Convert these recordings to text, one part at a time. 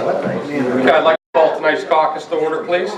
Okay, I'd like to call tonight's caucus to order, please.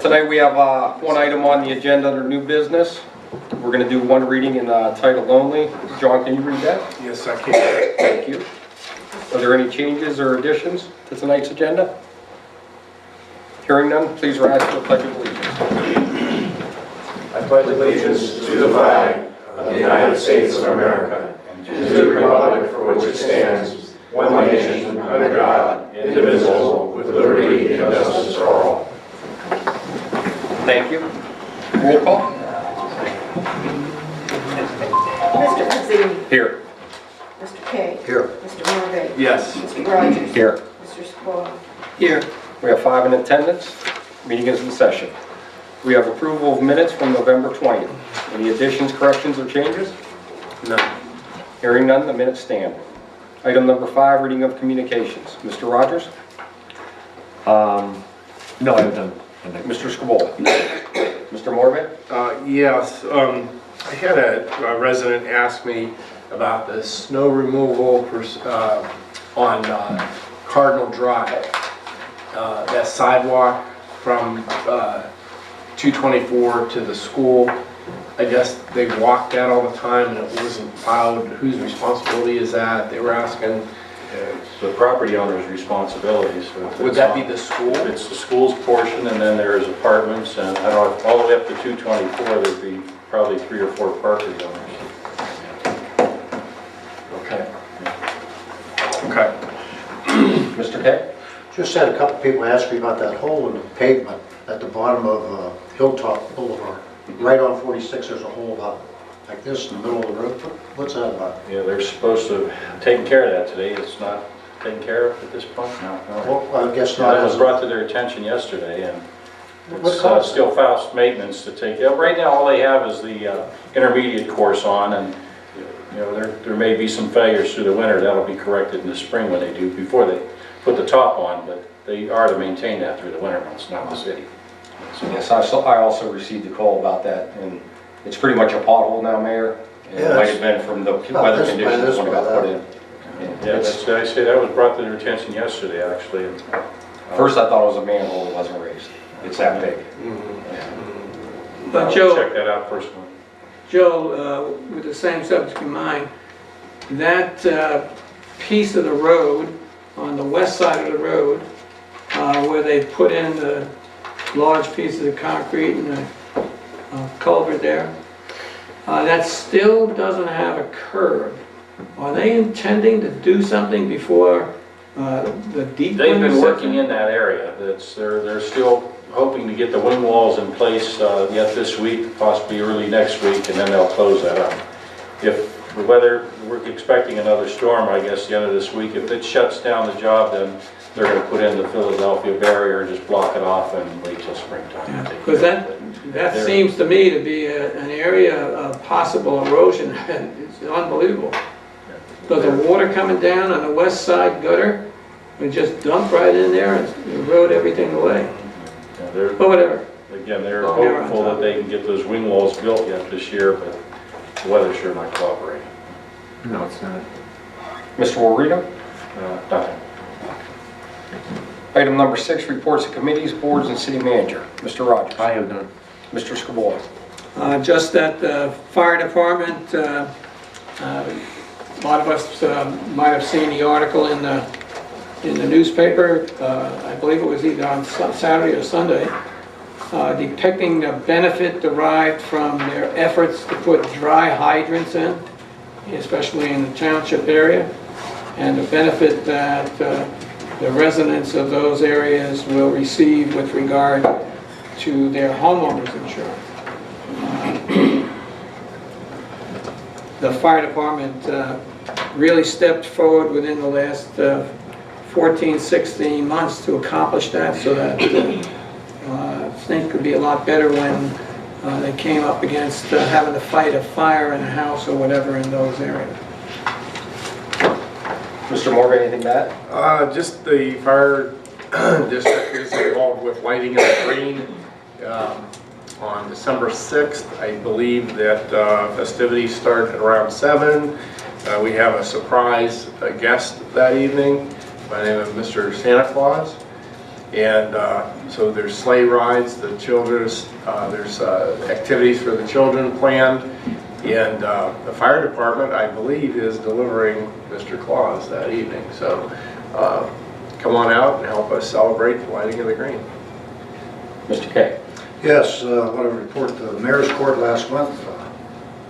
Tonight we have one item on the agenda under new business. We're going to do one reading in title only. John, can you read that? Yes, I can. Thank you. Are there any changes or additions to tonight's agenda? Hearing none, please rise for the Pledge of Allegiance. I pledge allegiance to the flag of the United States of America and to the republic for which it stands, one nation, under God, indivisible, with liberty and justice for all. Thank you. Roll call. Mr. Mazzini. Here. Mr. Kay. Here. Mr. Morvay. Yes. Mr. Rogers. Here. Mr. Squall. Here. We have 5 in attendance. Meeting is in session. We have approval of minutes from November 20th. Any additions, corrections, or changes? None. Hearing none, the minutes stand. Item number 5, reading of communications. Mr. Rogers? No, I haven't done. Mr. Scabola? Mr. Morvay? Yes, I had a resident ask me about the snow removal on Cardinal Drive. That sidewalk from 224 to the school. I guess they walk that all the time and it wasn't plowed. Whose responsibility is that? They were asking. It's the property owner's responsibility. So Would that be the school? It's the school's portion, and then there's apartments, and I don't know, all the way up to 224, there'd be probably 3 or 4 property owners. Okay. Okay. Mr. Kay? Just had a couple people ask me about that hole in the pavement at the bottom of Hilltop Boulevard. Right on 46, there's a hole about like this in the middle of the road. What's that about? Yeah, they're supposed to have taken care of that today. It's not taken care of at this point? No. Well, I guess No, not. that was brought to their attention yesterday, and What it's caused still fast maintenance to take. Right now, all they have is the intermediate course on, and you know there may be some failures through the winter. That'll be corrected in the spring when they do, before they put the top on, but they are to maintain that through the winter months, not the city. So, Yes, I also received a call about that, and it's pretty much a pothole now, Mayor. And it Yeah, might have been from the weather conditions when it got put in. yeah, I say that was brought to their attention yesterday, actually. And, First I thought it was a manhole that wasn't raised. It's that big. But I'll Joe, check that out personally. Joe, with the same subject in mind, that piece of the road, on the west side of the road, where they put in the large pieces of concrete and the culvert there, that still doesn't have a curb. Are they intending to do something before the deep They've winter been sets working in? in that area. They're still hoping to get the wing walls in place yet this week, possibly early next week, and then they'll close that up. If the weather, we're expecting another storm, I guess, the end of this week. If it shuts down the job, then they're going to put in the Philadelphia barrier and just block it off and wait till springtime. Because that seems to me to be an area of possible erosion. It's unbelievable. So the water coming down on the west side gutter, we just dump right in there and erode everything away. Yeah, But whatever. again, they're Oh, they're on hopeful top. that they can get those wing walls built yet this year, but the weather's sure not cooperating. No, it's not. Mr. Warito? Nothing. Item number 6, reports of committees, boards, and city manager. Mr. Rogers? I have done. Mr. Scabola? Just that the fire department, a lot of us might have seen the article in the newspaper, I believe it was either on Saturday or Sunday, depicting the benefit derived from their efforts to put dry hydrants in, especially in the township area, and the benefit that the residents of those areas will receive with regard to their homeowners insurance. The fire department really stepped forward within the last 14, 16 months to accomplish that, so that things could be a lot better when they came up against having to fight a fire in a house or whatever in those areas. Mr. Morgan, anything to add? Just the fire district is involved with lighting of the green. On December 6th, I believe that festivities start at around 7. We have a surprise guest that evening. by the name of Mr. Santa Claus. And so there's sleigh rides, there's activities for the children planned. And the fire department, I believe, is delivering Mr. Claus that evening. So come on out and help us celebrate the lighting of the green. Mr. Kay. Yes, I want to report the mayor's court last month.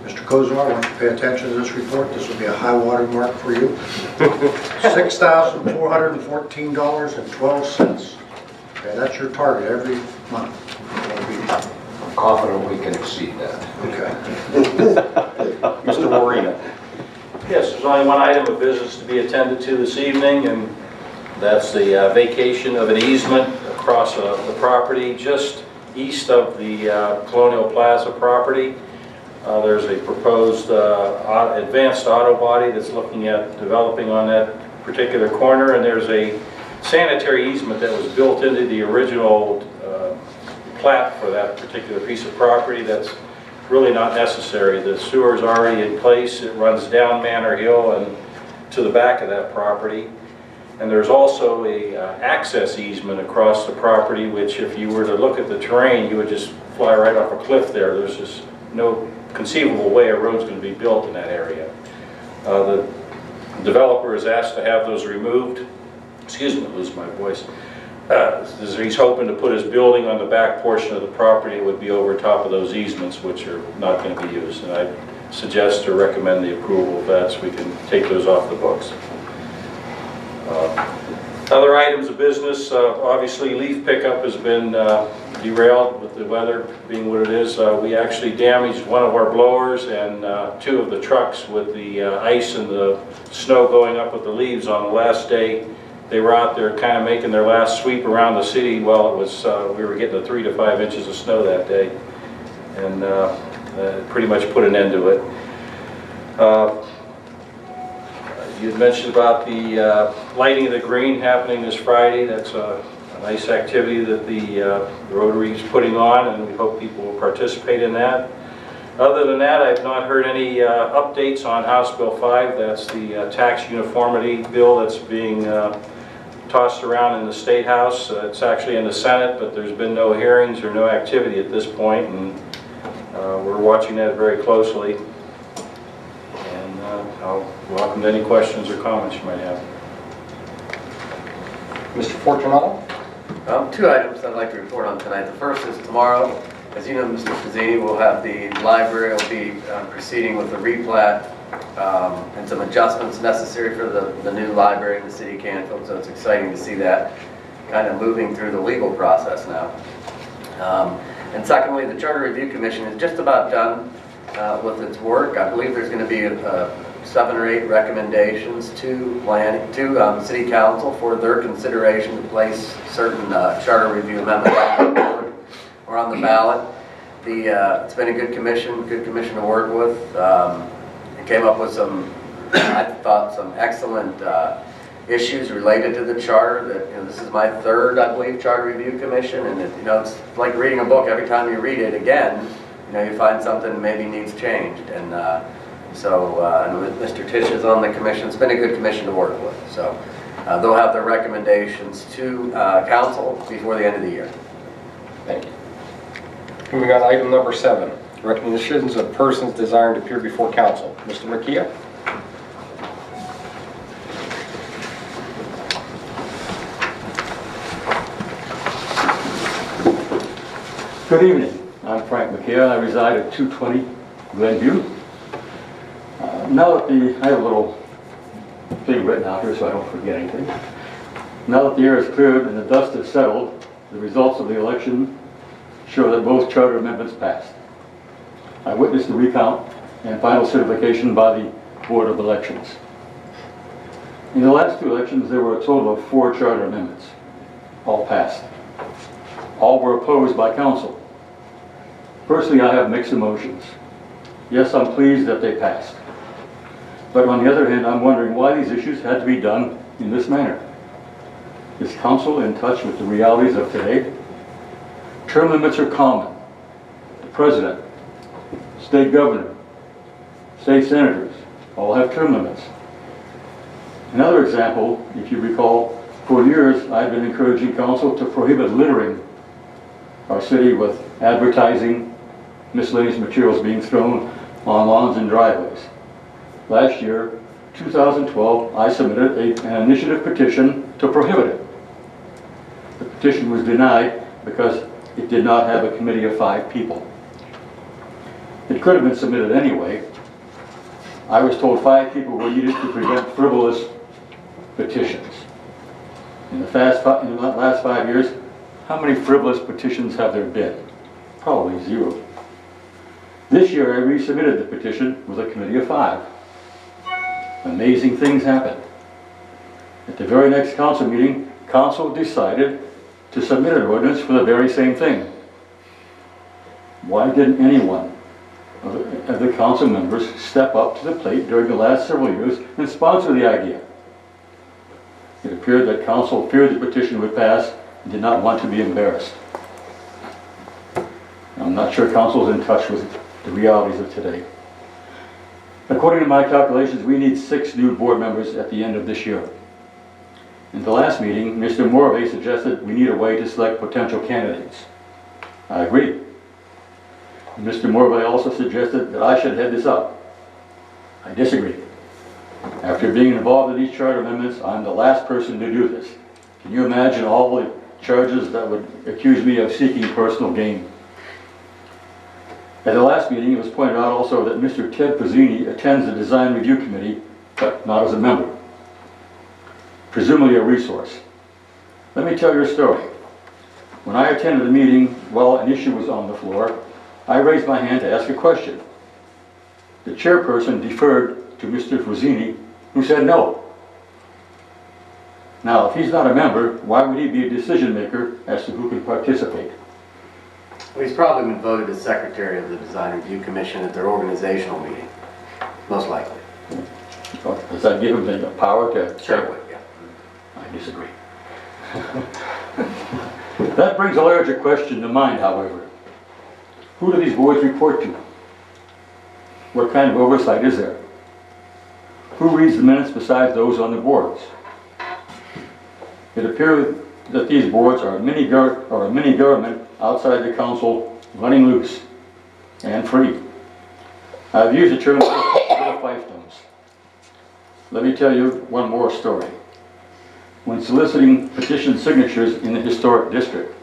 Mr. Kozar, I want you to pay attention to this report. This will be a high water mark for you. $6,414.12. Okay, that's your target every month. I'm confident we can exceed that. Okay. Mr. Moreno. Yes, there's only one item of business to be attended to this evening, and that's the vacation of an easement across the property just east of the Colonial Plaza property. There's a proposed advanced auto body that's looking at developing on that particular corner, and there's a sanitary easement that was built into the original plat for that particular piece of property that's really not necessary. The sewer's already in place. It runs down Manor Hill and to the back of that property. And there's also a access easement across the property, which if you were to look at the terrain, you would just fly right off a cliff there. There's just no conceivable way a road's going to be built in that area. The developer is asked to have those removed. Excuse me, I lose my voice. He's hoping to put his building on the back portion of the property. It would be over top of those easements, which are not going to be used. And I suggest or recommend the approval of that so we can take those off the books. Other items of business, obviously leaf pickup has been derailed with the weather being what it is. We actually damaged one of our blowers and two of the trucks with the ice and the snow going up with the leaves on the last day. They were out there kind of making their last sweep around the city while it was, we were getting 3 to 5 inches of snow that day. And pretty much put an end to it. You had mentioned about the lighting of the green happening this Friday. That's a nice activity that the Rotary is putting on, and we hope people will participate in that. Other than that, I've not heard any updates on House Bill 5. That's the tax uniformity bill that's being tossed around in the State House. It's actually in the Senate, but there's been no hearings or no activity at this point, and we're watching that very closely. I'll welcome any questions or comments you might have. Mr. Fortunato. 2 items I'd like to report on tonight. The first is tomorrow. As you know, Mr. Fazzini, will have the library will be proceeding with the replat and some adjustments necessary for the new library in the city of Canfield. So it's exciting to see that kind of moving through the legal process now. And secondly, the Charter Review Commission is just about done with its work. I believe there's going to be 7 or 8 recommendations to City Council for their consideration to place certain charter review amendments on the board or on the ballot. It's been a good commission to work with. It came up with some, I thought, some excellent issues related to the charter. That this is my 3rd, I believe, Charter Review Commission, and it's like reading a book. Every time you read it again, you find something maybe needs changed. And so Mr. Tisch is on the commission. It's been a good commission to work with. So they'll have their recommendations to council before the end of the year. Thank you. Moving on to item number 7, recognitions of persons desiring to appear before council. Mr. Makia. Good evening. I'm Frank McHale. I reside at 220 Glenview. Now that I have a little thing written out here so I don't forget anything. Now that the air is cleared and the dust has settled, the results of the election show that both charter amendments passed. I witnessed the recount and final certification by the Board of Elections. In the last 2 elections, there were a total of 4 charter amendments. All passed. All were opposed by council. Personally, I have mixed emotions. Yes, I'm pleased that they passed. But on the other hand, I'm wondering why these issues had to be done in this manner. Is council in touch with the realities of today? Term limits are common. The president, state governor, state senators all have term limits. Another example, if you recall, For years, I've been encouraging council to prohibit littering our city with advertising, miscellaneous materials being thrown on lawns and driveways. Last year, 2012, I submitted an initiative petition to prohibit it. The petition was denied because it did not have a committee of 5 people. It could have been submitted anyway. I was told 5 people were needed to prevent frivolous petitions. In the last 5 years, how many frivolous petitions have there been? Probably 0. This year I resubmitted the petition with a committee of 5. Amazing things happened. At the very next council meeting, council decided to submit an ordinance for the very same thing. Why didn't anyone of the council members step up to the plate during the last several years and sponsor the idea? It appeared that council feared the petition would pass and did not want to be embarrassed. I'm not sure council is in touch with the realities of today. According to my calculations, we need 6 new board members at the end of this year. In the last meeting, Mr. Morvay suggested we need a way to select potential candidates. I agree. Mr. Morvay also suggested that I should head this up. I disagree. After being involved in these charter amendments, I'm the last person to do this. Can you imagine all the charges that would accuse me of seeking personal gain? At the last meeting, it was pointed out also that Mr. Ted Pizzini attends the Design Review Committee, but not as a member. Presumably a resource. Let me tell you a story. When I attended a meeting while an issue was on the floor, I raised my hand to ask a question. The chairperson deferred to Mr. Pizzini, who said no. Now, if he's not a member, why would he be a decision maker as to who can participate? Well, he's probably been voted as secretary of the Design Review Commission at their organizational meeting, most likely. Does that give him the power to? Sure would, yeah. I disagree. That brings a larger question to mind, however. Who do these boards report to? What kind of oversight is there? Who reads the minutes besides those on the boards? It appears that these boards are a mini government outside the council, running loose and free. I've used the term fiefdoms. Let me tell you one more story. When soliciting petition signatures in the historic district,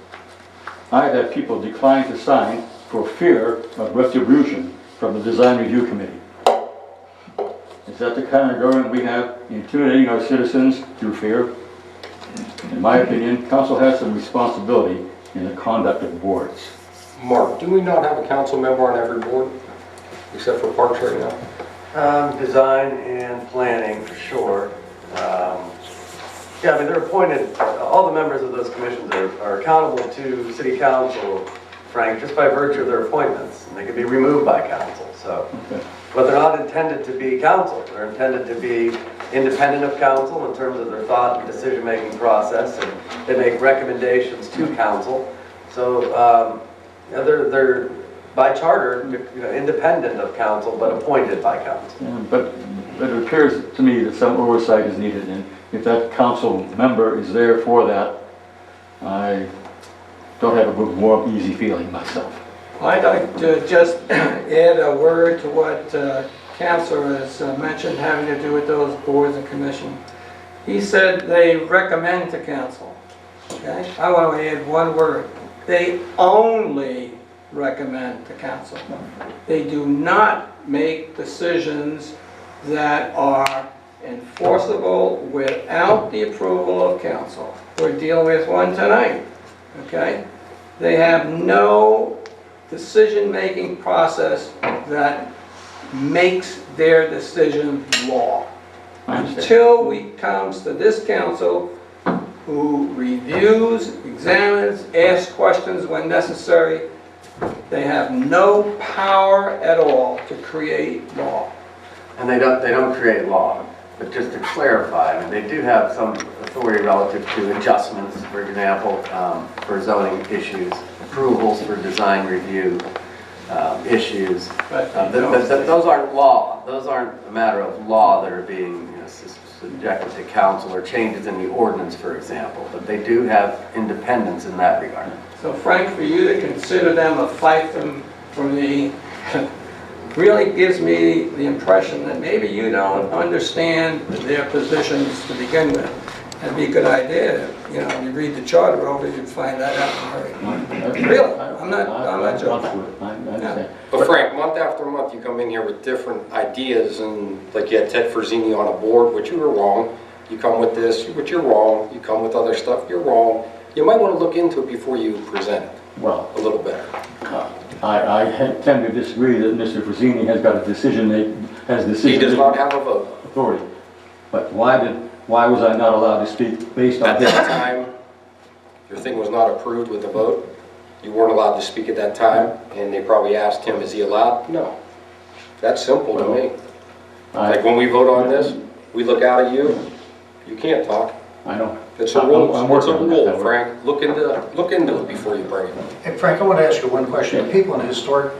I've had people decline to sign for fear of retribution from the Design Review Committee. Is that the kind of government we have, intimidating our citizens through fear? In my opinion, council has some responsibility in the conduct of boards. Mark, do we not have a council member on every board, except for Parks right now? Design and planning, for sure. Yeah, I mean, they're appointed, all the members of those commissions are accountable to city council, Frank, just by virtue of their appointments. And they can be removed by council, so. Okay. But they're not intended to be council. They're intended to be independent of council in terms of their thought and decision-making process, and they make recommendations to council. So yeah, they're by charter, independent of council, but appointed by council. Yeah, but it appears to me that some oversight is needed, and if that council member is there for that, I don't have a warm, easy feeling myself. I'd like to just add a word to what Councilor has mentioned having to do with those boards and commissions. He said they recommend to council. Okay? I want to add one word. They only recommend to council. They do not make decisions that are enforceable without the approval of council. We're dealing with one tonight. Okay? They have no decision-making process that makes their decision law. Until it comes to this council, who reviews, examines, asks questions when necessary, they have no power at all to create law. And they don't create law. But just to clarify, I mean, they do have some authority relative to adjustments, for example, for zoning issues, approvals for design review issues. But Those aren't law. Those aren't a matter of law that are being subjected to council or changes in the ordinance, for example, but they do have independence in that regard. So Frank, for you to consider them a fight from the, really gives me the impression that maybe you don't understand their positions to begin with. That'd be a good idea, you know, you read the charter over, you'd find that out. Really, I'm not joking. I understand. But Frank, month after month, you come in here with different ideas, and like you had Ted Frazini on a board, which you were wrong. You come with this, which you're wrong. You come with other stuff, you're wrong. You might want to look into it before you present it Well, a little better. I tend to disagree that Mr. Frazini has got a decision, has decision. He does not have a vote. Authority. But why was I not allowed to speak based on At this? that time, your thing was not approved with the vote. You weren't allowed to speak at that time, and they probably asked him, is he allowed? No. That's simple to me. Like when we vote on this, we look out at you, you can't talk. I know. It's a rule, I'm it's a working on that. rule, Frank. Look into it before you bring it. Hey Frank, I want to ask you one question. The people in the historic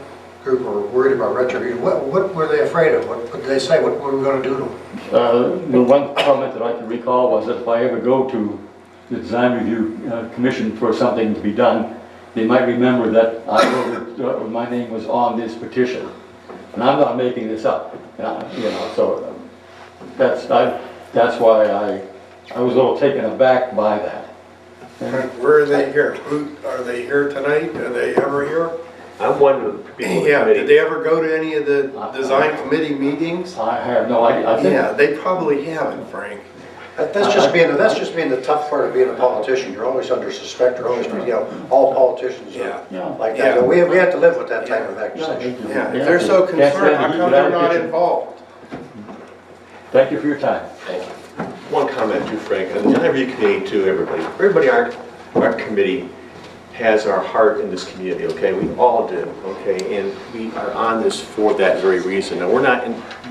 group are worried about retribution. What were they afraid of? What did they say? What were we going to do to them? The one comment that I can recall was that if I ever go to the design review commission for something to be done, they might remember that I wrote, my name was on this petition. And I'm not making this up, you know, so that's why I was a little taken aback by that. Where are they here? Are they here tonight? Are they ever here? I'm one of the people in the Yeah, did committee. they ever go to any of the design committee meetings? I have no idea. I think, Yeah, they probably haven't, Frank. That's just being the tough part of being a politician. You're always under suspect. You're always, you know, all politicians are yeah. like that. Yeah. We have to live with that type of accusation. Yeah, if they're so concerned, how come they're not involved? Thank you for your time. One comment too, Frank, and the review committee too, everybody, our committee has our heart in this community, okay? We all do, okay? And we are on this for that very reason. And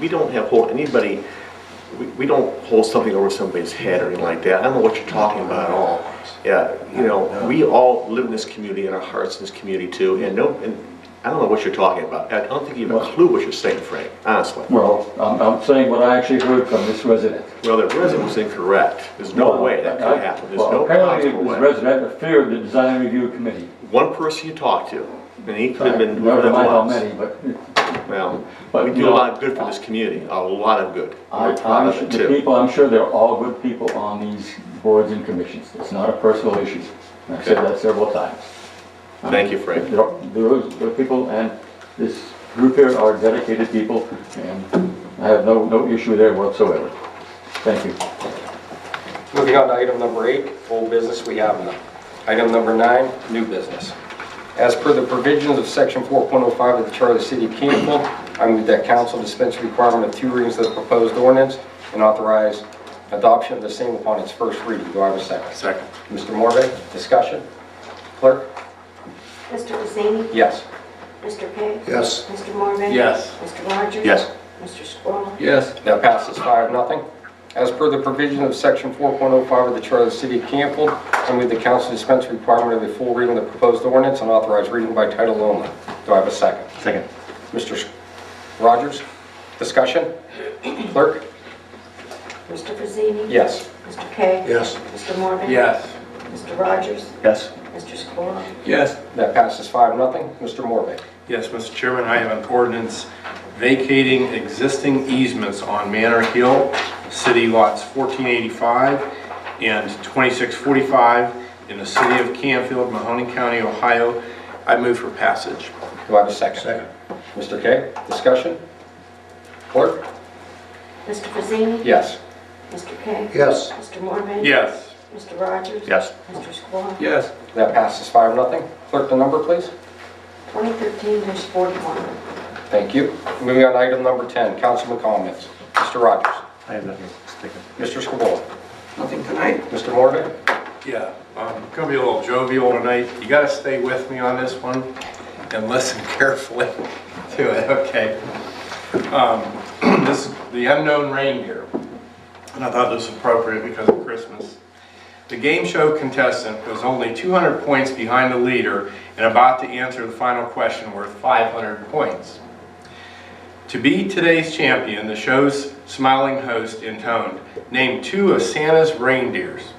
we don't hold anybody, we don't hold something over somebody's head or anything like that. I don't know what you're talking about at all. Yeah, you know, we all live in this community and our hearts in this community too. And I don't know what you're talking about. I don't think you have a clue what you're saying, Frank, honestly. Well, I'm saying what I actually heard from this resident. Well, the resident was incorrect. There's no way that could happen. There's Well, no apparently possible this way. resident feared the design review committee. One person you talked to, and he could have been Never whoever that mind how was. many, but Well, But, we you do a know, lot of good for this community, a lot of good. We're proud of it the too. people, I'm sure they're all good people on these boards and commissions. It's not a personal issue. I've said that several times. Thank you, Frank. Those people and this group here are dedicated people, and I have no issue there whatsoever. Thank you. Moving on to item number 8, old business, we have none. Item number 9, new business. As per the provisions of section 4.05 of the Charter of the City of Canfield, I move that council dispense the requirement of 2 readings of the proposed ordinance and authorize adoption of the same upon its first reading. Do I have a second? Second. Mr. Morvay, discussion? Clerk? Mr. Kusini? Yes. Mr. Kay? Yes. Mr. Morvay? Yes. Mr. Rogers? Yes. Mr. Squall? Yes. That passes 5-0. As per the provision of section 4.05 of the Charter of the City of Canfield, I move the council dispense the requirement of a full reading of the proposed ordinance and authorize reading by title only. Do I have a second? Second. Mr. Rogers, discussion? Clerk? Mr. Kusini? Yes. Mr. Kay? Yes. Mr. Morvay? Yes. Mr. Rogers? Yes. Mr. Squall? Yes. That passes 5-0. Mr. Morvay. Yes, Mr. Chairman, I have an ordinance vacating existing easements on Manor Hill, city lots 1485 and 2645 in the city of Canfield, Mahoning County, Ohio. I move for passage. Do I have a second? Second. Mr. Kay, discussion? Clerk? Mr. Kusini? Yes. Mr. Kay? Yes. Mr. Morvay? Yes. Mr. Rogers? Yes. Mr. Squall? Yes. That passes 5-0. Clerk, the number, please. 2013-41. Thank you. Moving on to item number 10, councilman comments. Mr. Rogers. I have nothing. Mr. Squall. Nothing tonight? Mr. Morvay. Yeah, gonna be a little jovial tonight. You gotta stay with me on this one and listen carefully to it, okay? This is the unknown reindeer, and I thought this was appropriate because of Christmas. The game show contestant was only 200 points behind the leader and about to answer the final question worth 500 points. To be today's champion, the show's smiling host intoned, "Name 2 of Santa's reindeers."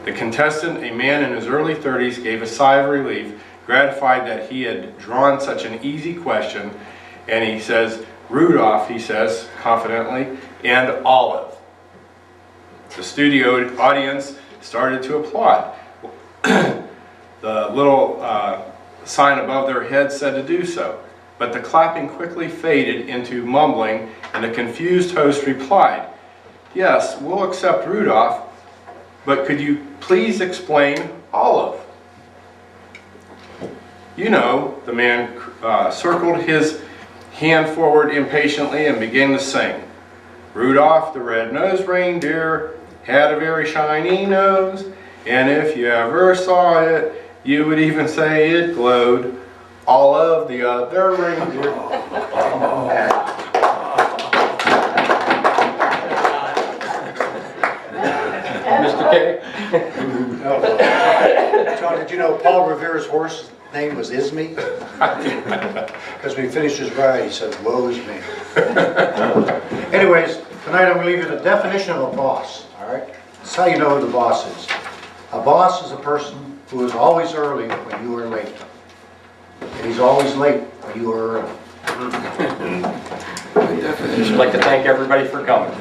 The contestant, a man in his early 30s, gave a sigh of relief, gratified that he had drawn such an easy question, and he says, "Rudolph," he says confidently, "and Olive." The studio audience started to applaud. The little sign above their heads said to do so, but the clapping quickly faded into mumbling, and the confused host replied, "Yes, we'll accept Rudolph, but could you please explain Olive?" "You know," the man circled his hand forward impatiently and began to sing. "Rudolph the red-nosed reindeer had a very shiny nose, and if you ever saw it, you would even say it glowed. All of the other reindeer." Mr. K? John, did you know Paul Revere's horse's name was Isme? Because when he finished his ride, he said, "Woe's me." Anyways, tonight I'm going to leave you the definition of a boss, all right? That's how you know who the boss is. A boss is a person who is always early when you are late. And he's always late when you are early. I'd like to thank everybody for coming.